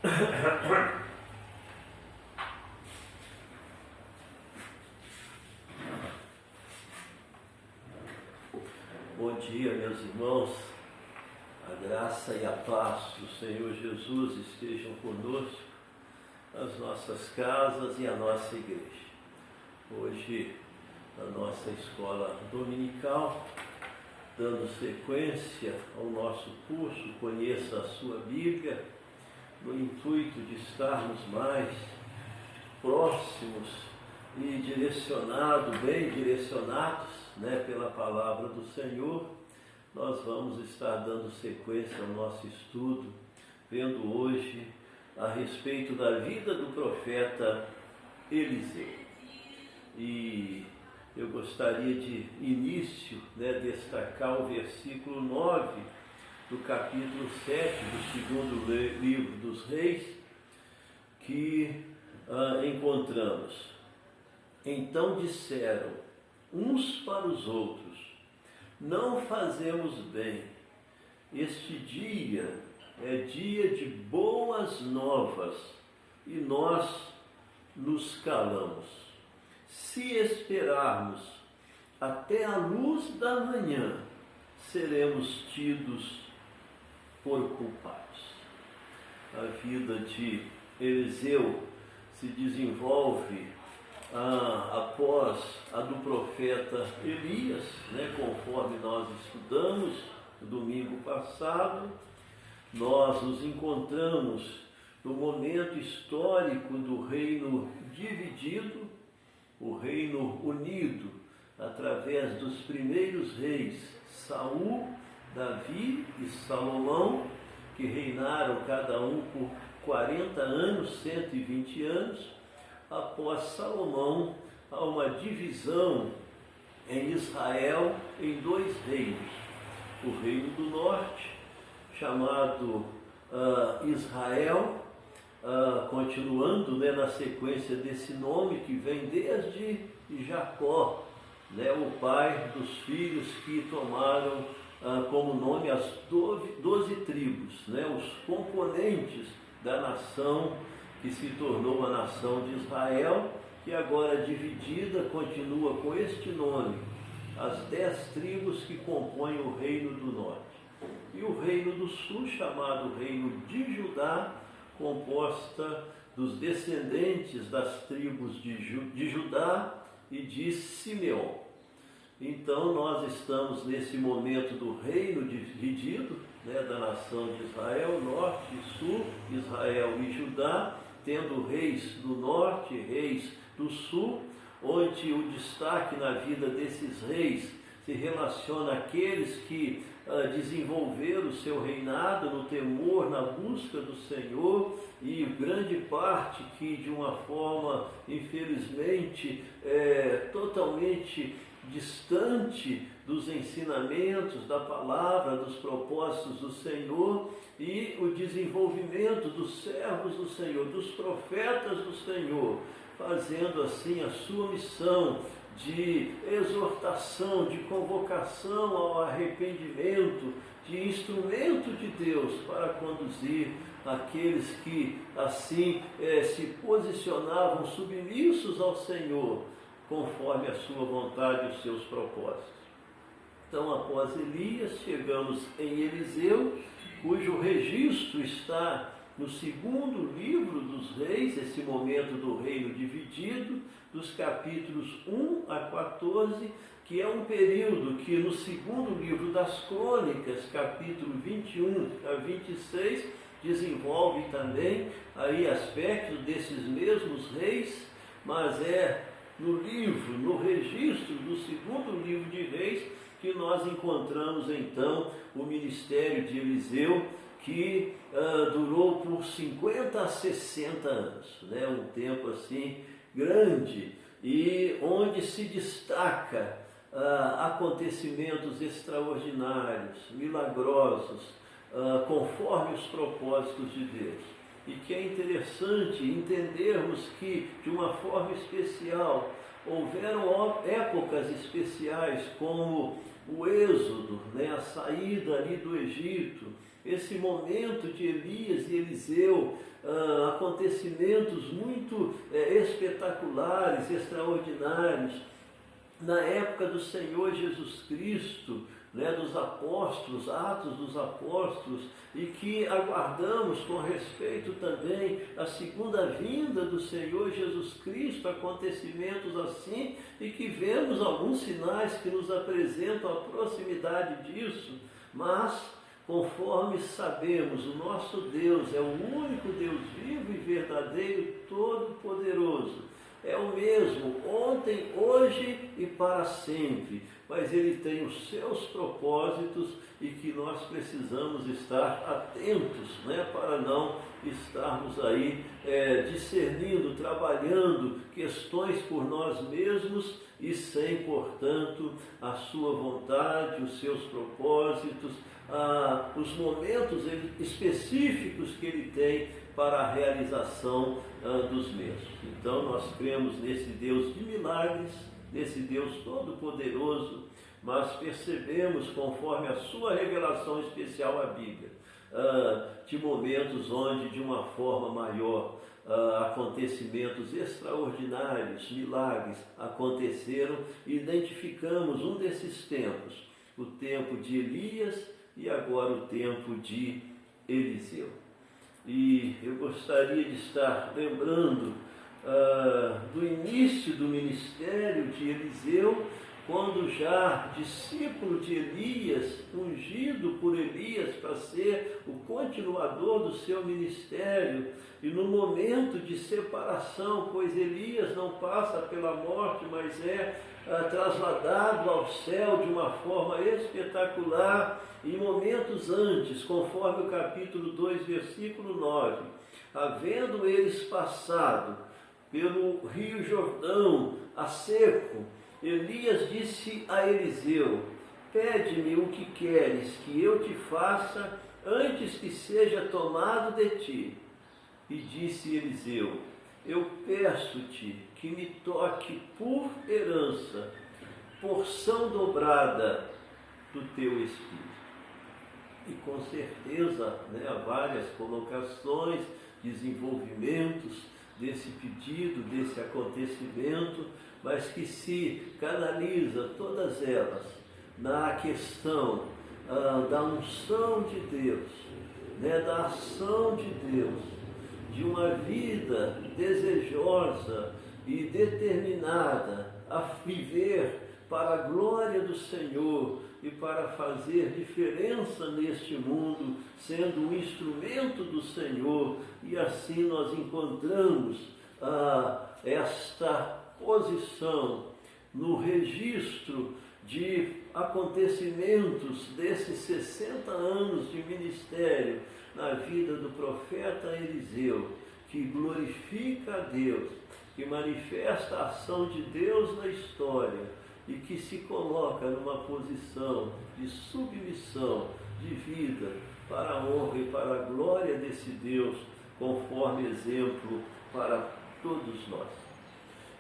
Bom dia, meus irmãos. A graça e a paz do Senhor Jesus estejam conosco, nas nossas casas e a nossa igreja. Hoje, na nossa escola dominical, dando sequência ao nosso curso Conheça a Sua Bíblia, no intuito de estarmos mais próximos e bem direcionados, pela palavra do Senhor. Nós vamos estar dando sequência ao nosso estudo, vendo hoje a respeito da vida do profeta Eliseu. E eu gostaria de início, destacar o versículo 9 do capítulo 7 do segundo livro dos Reis, que encontramos: Então disseram uns para os outros: não fazemos bem, este dia é dia de boas novas, e nós nos calamos. Se esperarmos até a luz da manhã, seremos tidos por culpados. A vida de Eliseu se desenvolve após a do profeta Elias, conforme nós estudamos no domingo passado. Nós nos encontramos no momento histórico do reino dividido, o reino unido, através dos primeiros reis, Saul, Davi e Salomão, que reinaram cada um por 40 anos, 120 anos. Após Salomão, há uma divisão em Israel em dois reinos. O reino do norte, chamado Israel, continuando na sequência desse nome que vem desde Jacó, o pai dos filhos que tomaram como nome as 12 tribos, os componentes da nação que se tornou a nação de Israel, que agora dividida continua com este nome, as 10 tribos que compõem o reino do norte. E o reino do sul, chamado reino de Judá, composta dos descendentes das tribos de Judá e de Simeão. Então nós estamos nesse momento do reino dividido, da nação de Israel, norte e sul, Israel e Judá, tendo reis do norte, reis do sul, onde o destaque na vida desses reis se relaciona àqueles que desenvolveram o seu reinado no temor, na busca do Senhor, e grande parte que, de uma forma, infelizmente, totalmente distante dos ensinamentos, da palavra, dos propósitos do Senhor, e o desenvolvimento dos servos do Senhor, dos profetas do Senhor, fazendo assim a sua missão de exortação, de convocação ao arrependimento, de instrumento de Deus para conduzir aqueles que assim se posicionavam submissos ao Senhor, conforme a sua vontade e os seus propósitos. Então, após Elias, chegamos em Eliseu, cujo registro está no segundo livro dos reis, esse momento do reino dividido, dos capítulos 1 a 14, que é um período que no segundo livro das crônicas, capítulo 21 a 26, desenvolve também aí aspectos desses mesmos reis, mas é no registro do segundo livro de reis, que nós encontramos então o ministério de Eliseu, que durou por 50 a 60 anos, um tempo assim grande, e onde se destaca acontecimentos extraordinários, milagrosos, conforme os propósitos de Deus. E que é interessante entendermos que, de uma forma especial, houveram épocas especiais como o êxodo, a saída ali do Egito, esse momento de Elias e Eliseu, acontecimentos muito espetaculares, extraordinários, na época do Senhor Jesus Cristo, né, dos apóstolos, Atos dos Apóstolos, e que aguardamos com respeito também à segunda vinda do Senhor Jesus Cristo, acontecimentos assim, e que vemos alguns sinais que nos apresentam a proximidade disso, mas, conforme sabemos, o nosso Deus é o único Deus vivo e verdadeiro, todo-poderoso. É o mesmo, ontem, hoje e para sempre, mas Ele tem os seus propósitos e que nós precisamos estar atentos, né, para não estarmos aí discernindo, trabalhando questões por nós mesmos e sem, portanto, a sua vontade, os seus propósitos, os momentos específicos que Ele tem para a realização dos mesmos. Então nós cremos nesse Deus de milagres, nesse Deus todo-poderoso, mas percebemos, conforme a sua revelação especial à Bíblia, de momentos onde, de uma forma maior, acontecimentos extraordinários, milagres aconteceram, e identificamos um desses tempos, o tempo de Elias e agora o tempo de Eliseu. E eu gostaria de estar lembrando do início do ministério de Eliseu, quando já discípulo de Elias, ungido por Elias para ser o continuador do seu ministério, e no momento de separação, pois Elias não passa pela morte, mas é trasladado ao céu de uma forma espetacular, em momentos antes, conforme o capítulo 2, versículo 9, havendo eles passado pelo rio Jordão a seco, Elias disse a Eliseu: pede-me o que queres que eu te faça antes que seja tomado de ti. E disse Eliseu: eu peço-te que me toque por herança, porção dobrada do teu espírito. E com certeza, né, há várias colocações, desenvolvimentos desse pedido, desse acontecimento, mas que se canaliza todas elas na questão da unção de Deus, né, da ação de Deus, de uma vida desejosa e determinada a viver para a glória do Senhor e para fazer diferença neste mundo, sendo um instrumento do Senhor, e assim nós encontramos esta posição no registro de acontecimentos desses 60 anos de ministério na vida do profeta Eliseu, que glorifica a Deus, que manifesta a ação de Deus na história e que se coloca numa posição de submissão, de vida, para a honra e para a glória desse Deus, conforme exemplo para todos nós.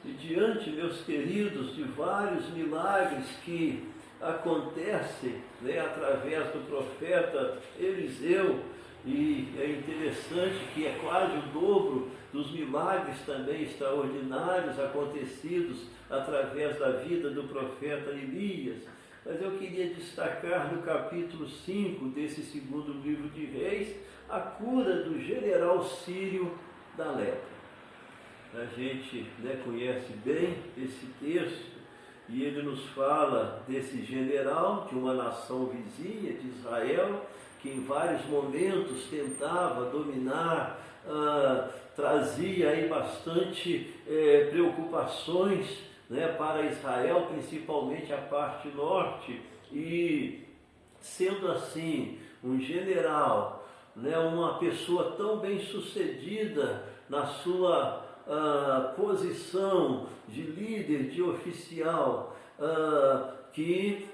E diante, meus queridos, de vários milagres que acontecem, né, através do profeta Eliseu, e é interessante que é quase o dobro dos milagres também extraordinários acontecidos através da vida do profeta Elias. Mas eu queria destacar no capítulo 5 desse segundo livro de Reis, a cura do general sírio da lepra. A gente, né, conhece bem esse texto, e ele nos fala desse general de uma nação vizinha de Israel, que em vários momentos tentava dominar, trazia aí bastante preocupações, né, para Israel, principalmente a parte norte, e sendo assim um general, né, uma pessoa tão bem sucedida na sua posição de líder, de oficial, que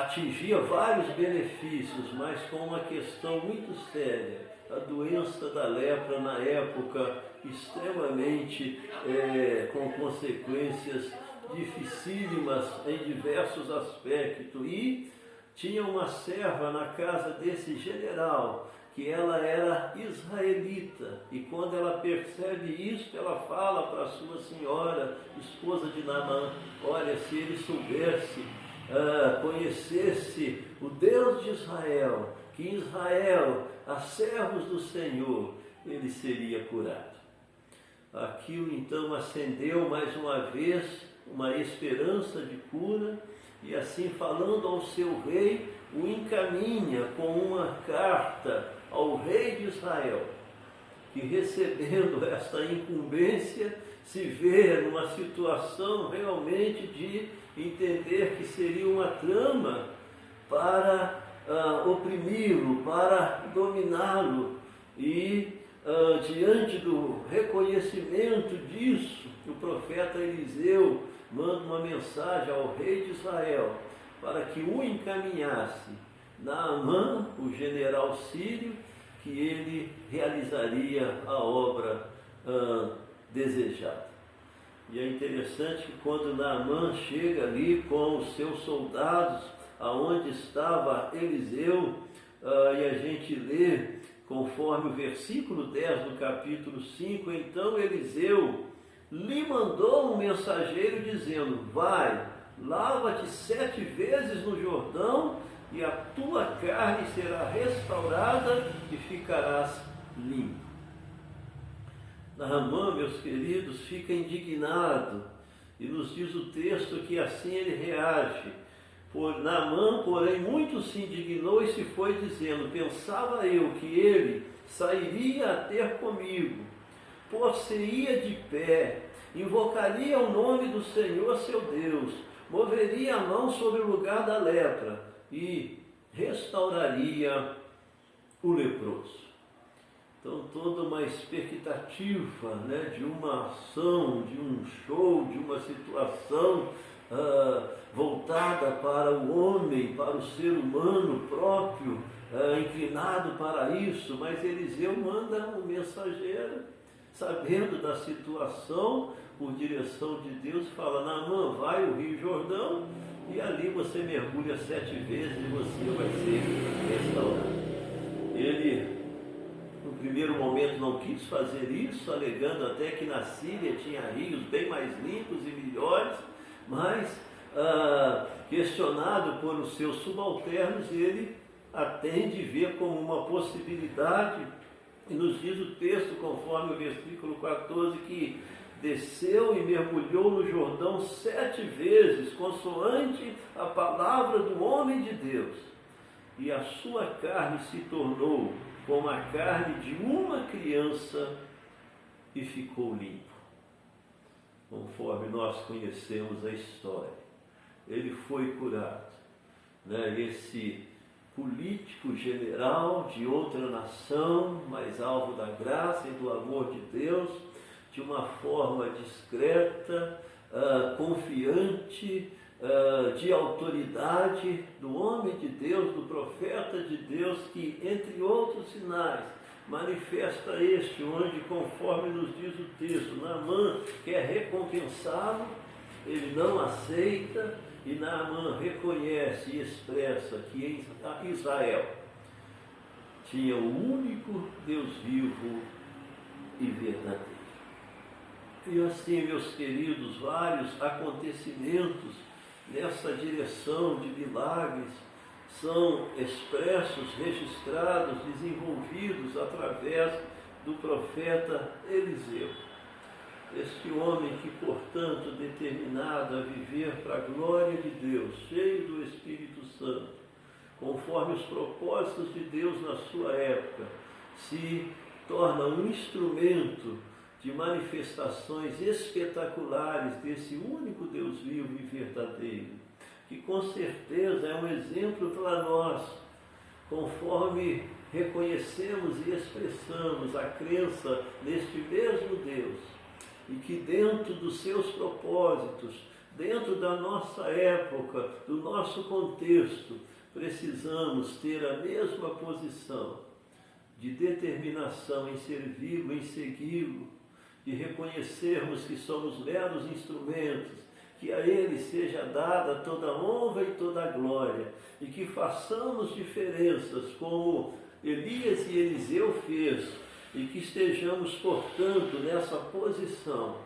atingia vários benefícios, mas com uma questão muito séria, a doença da lepra na época extremamente com consequências dificílimas em diversos aspectos, e tinha uma serva na casa desse general, que ela era israelita, e quando ela percebe isso, ela fala para a sua senhora, esposa de Naamã: olha, se ele soubesse, conhecesse o Deus de Israel, que em Israel há servos do Senhor, ele seria curado. Aquilo então acendeu mais uma vez uma esperança de cura, e assim, falando ao seu rei, o encaminha com uma carta ao rei de Israel, que, recebendo esta incumbência, se vê numa situação realmente de entender que seria uma trama para oprimi-lo, para dominá-lo, e diante do reconhecimento disso, o profeta Eliseu manda uma mensagem ao rei de Israel para que o encaminhasse Naamã, o general sírio, que ele realizaria a obra desejada. E é interessante que quando Naamã chega ali com os seus soldados, aonde estava Eliseu, e a gente lê conforme o versículo 10 do capítulo 5, então Eliseu lhe mandou um mensageiro dizendo: vai, lava-te 7 vezes no Jordão, e a tua carne será restaurada e ficarás limpo. Naamã, meus queridos, fica indignado, e nos diz o texto que assim ele reage. Naamã, porém, muito se indignou e se foi dizendo: pensava eu que ele sairia a ter comigo, por-se-ia de pé, invocaria o nome do Senhor seu Deus, moveria a mão sobre o lugar da lepra e restauraria o leproso. Então, toda uma expectativa, né, de uma ação, de um show, de uma situação voltada para o homem, para o ser humano próprio, inclinado para isso, mas Eliseu manda um mensageiro, sabendo da situação, por direção de Deus, fala: Naamã, vai ao Rio Jordão, e ali você mergulha 7 vezes e você vai ser restaurado. Ele, no primeiro momento, não quis fazer isso, alegando até que na Síria tinha rios bem mais limpos e melhores, mas questionado por os seus subalternos, ele atende e vê como uma possibilidade, e nos diz o texto, conforme o versículo 14, que desceu e mergulhou no Jordão 7 vezes, consoante a palavra do homem de Deus, e a sua carne se tornou como a carne de uma criança e ficou limpo. Conforme nós conhecemos a história, ele foi curado, né? Esse político general de outra nação, mas alvo da graça e do amor de Deus, de uma forma discreta, confiante, de autoridade do homem de Deus, do profeta de Deus, que, entre outros sinais, manifesta este, onde, conforme nos diz o texto, Naamã quer recompensá-lo, ele não aceita, e Naamã reconhece e expressa que em Israel tinha o único Deus vivo e verdadeiro. E assim, meus queridos, vários acontecimentos nessa direção de milagres são expressos, registrados, desenvolvidos através do profeta Eliseu. Este homem que, portanto, determinado a viver para a glória de Deus, cheio do Espírito Santo, conforme os propósitos de Deus na sua época, se torna um instrumento de manifestações espetaculares desse único Deus vivo e verdadeiro, que com certeza é um exemplo para nós, conforme reconhecemos e expressamos a crença neste mesmo Deus, e que dentro dos seus propósitos, dentro da nossa época, do nosso contexto, precisamos ter a mesma posição de determinação em servi-lo, em segui-lo, de reconhecermos que somos meros instrumentos, que a Ele seja dada toda a honra e toda a glória, e que façamos diferenças como Elias e Eliseu fez, e que estejamos, portanto, nessa posição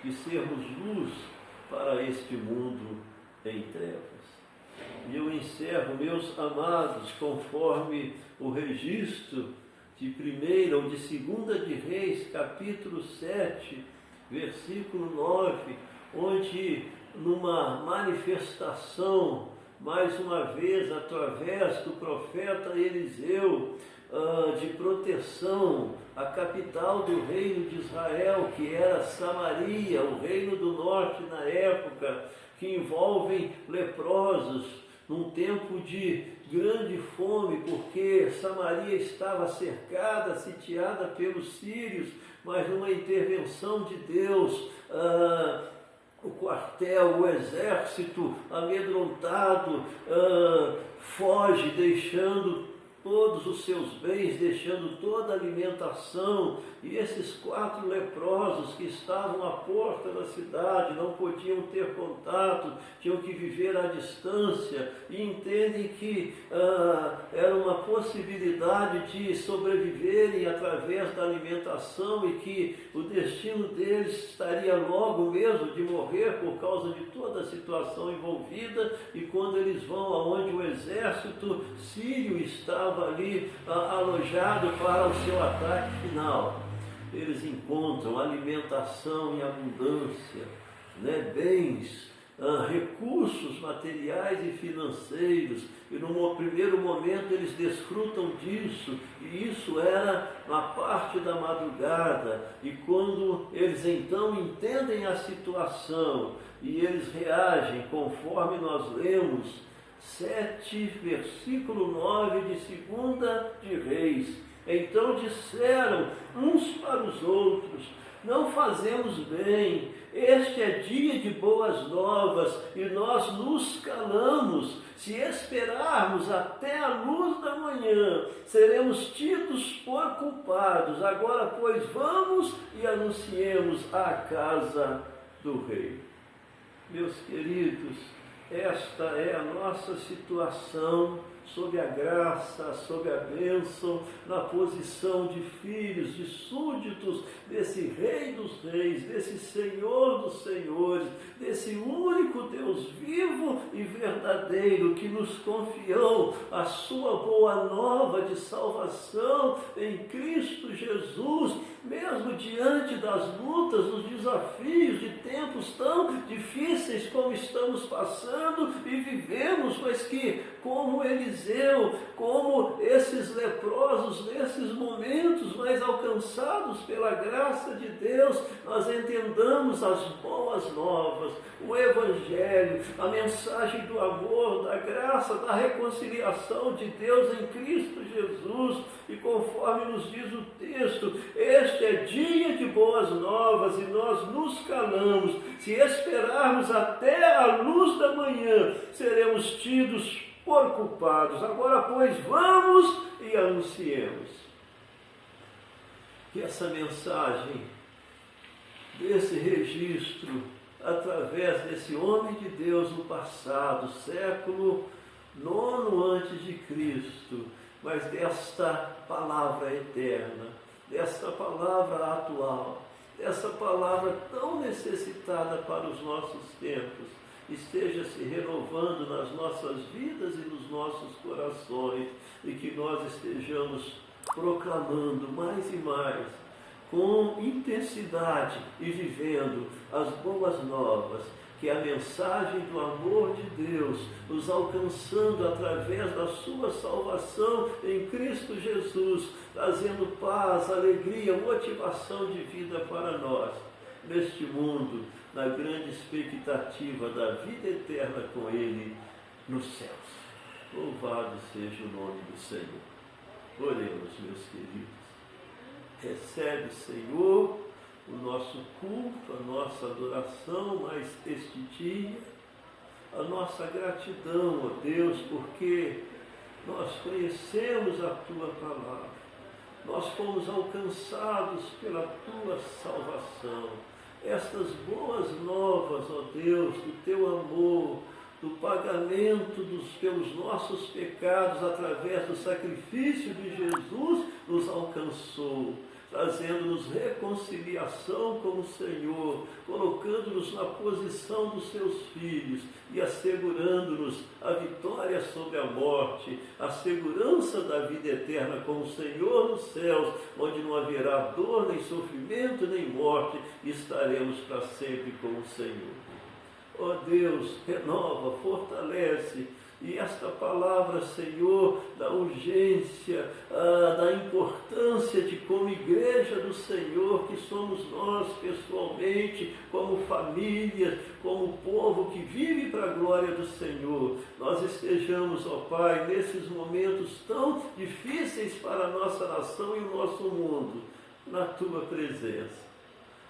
de sermos luz para este mundo em trevas. E eu encerro, meus amados, conforme o registro de 1ª ou de 2ª de Reis, capítulo 7, versículo 9, onde numa manifestação, mais uma vez, através do profeta Eliseu, de proteção à capital do reino de Israel, que era Samaria, o reino do norte na época, que envolvem leprosos, num tempo de grande fome, porque Samaria estava cercada, sitiada pelos sírios, mas numa intervenção de Deus, o quartel, o exército amedrontado foge, deixando todos os seus bens, deixando toda a alimentação, e esses 4 leprosos que estavam à porta da cidade, não podiam ter contato, tinham que viver à distância, e entendem que era uma possibilidade de sobreviverem através da alimentação, e que o destino deles estaria logo mesmo de morrer por causa de toda a situação envolvida, e quando eles vão aonde o exército sírio estava ali alojado para o seu ataque final, eles encontram alimentação em abundância, bens, recursos materiais e financeiros, e no primeiro momento eles desfrutam disso, e isso era na parte da madrugada, e quando eles então entendem a situação e eles reagem conforme nós lemos 7, versículo 9 de 2ª de Reis. Então disseram uns para os outros: não fazemos bem, este é dia de boas novas, e nós nos calamos. Se esperarmos até a luz da manhã, seremos tidos por culpados. Agora, pois, vamos e anunciemos à casa do rei. Meus queridos, esta é a nossa situação, sob a graça, sob a bênção, na posição de filhos, de súditos desse Rei dos Reis, desse Senhor dos Senhores, desse único Deus vivo e verdadeiro que nos confiou a sua boa nova de salvação em Cristo Jesus, mesmo diante das lutas, dos desafios de tempos tão difíceis como estamos passando e vivemos, mas que, como Eliseu, como esses leprosos nesses momentos, mas alcançados pela graça de Deus, nós entendamos as boas novas, o Evangelho, a mensagem do amor, da graça, da reconciliação de Deus em Cristo Jesus, e conforme nos diz o texto, este é dia de boas novas, e nós nos calamos. Se esperarmos até a luz da manhã, seremos tidos por culpados. Agora, pois, vamos e anunciemos. Que essa mensagem, desse registro, através desse homem de Deus no passado, século IX antes de Cristo, mas desta palavra eterna, desta palavra atual, dessa palavra tão necessitada para os nossos tempos, esteja se renovando nas nossas vidas e nos nossos corações, e que nós estejamos proclamando mais e mais, com intensidade, e vivendo as boas novas, que a mensagem do amor de Deus nos alcançando através da sua salvação em Cristo Jesus, trazendo paz, alegria, motivação de vida para nós, neste mundo, na grande expectativa da vida eterna com Ele nos céus. Louvado seja o nome do Senhor. Oremos, meus queridos. Recebe, Senhor, o nosso culto, a nossa adoração mais este dia, a nossa gratidão, ó Deus, porque nós conhecemos a Tua palavra, nós fomos alcançados pela Tua salvação. estas boas novas, ó Deus, do teu amor, do pagamento pelos nossos pecados através do sacrifício de Jesus, nos alcançou, trazendo-nos reconciliação com o Senhor, colocando-nos na posição dos seus filhos e assegurando-nos a vitória sobre a morte, a segurança da vida eterna com o Senhor nos céus, onde não haverá dor, nem sofrimento, nem morte, e estaremos para sempre com o Senhor. Ó Deus, renova, fortalece, e esta palavra, Senhor, da urgência, da importância de, como igreja do Senhor, que somos nós pessoalmente, como família, como povo que vive para a glória do Senhor, nós estejamos, ó Pai, nesses momentos tão difíceis para a nossa nação e o nosso mundo, na Tua presença,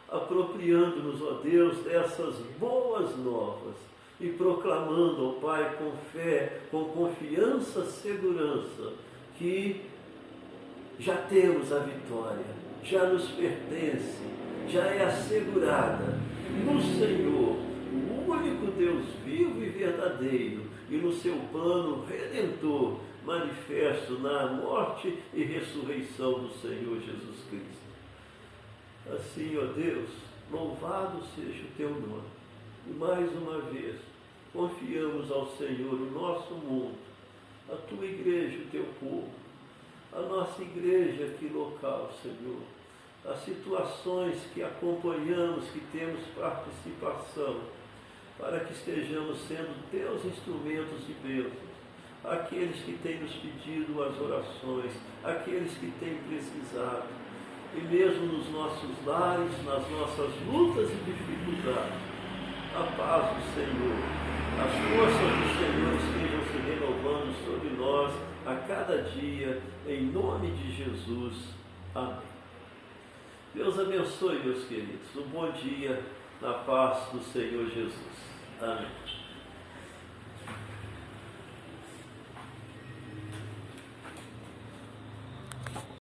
apropriando-nos, ó Deus, dessas boas novas, e proclamando, ó Pai, com fé, com confiança, segurança, que já temos a vitória, já nos pertence, já é assegurada no Senhor, o único Deus vivo e verdadeiro, e no seu plano redentor, manifesto na morte e ressurreição do Senhor Jesus Cristo. Assim, ó Deus, louvado seja o teu nome. E mais uma vez, confiamos ao Senhor o nosso mundo, a tua igreja, o teu povo, a nossa igreja aqui local, Senhor, as situações que acompanhamos, que temos participação, para que estejamos sendo teus instrumentos de bênçãos, aqueles que têm nos pedido as orações, aqueles que têm precisado, e mesmo nos nossos lares, nas nossas lutas e dificuldades, a paz do Senhor, as forças do Senhor estejam se renovando sobre nós a cada dia, em nome de Jesus. Amém. Deus abençoe, meus queridos. Um bom dia na paz do Senhor Jesus. Amém.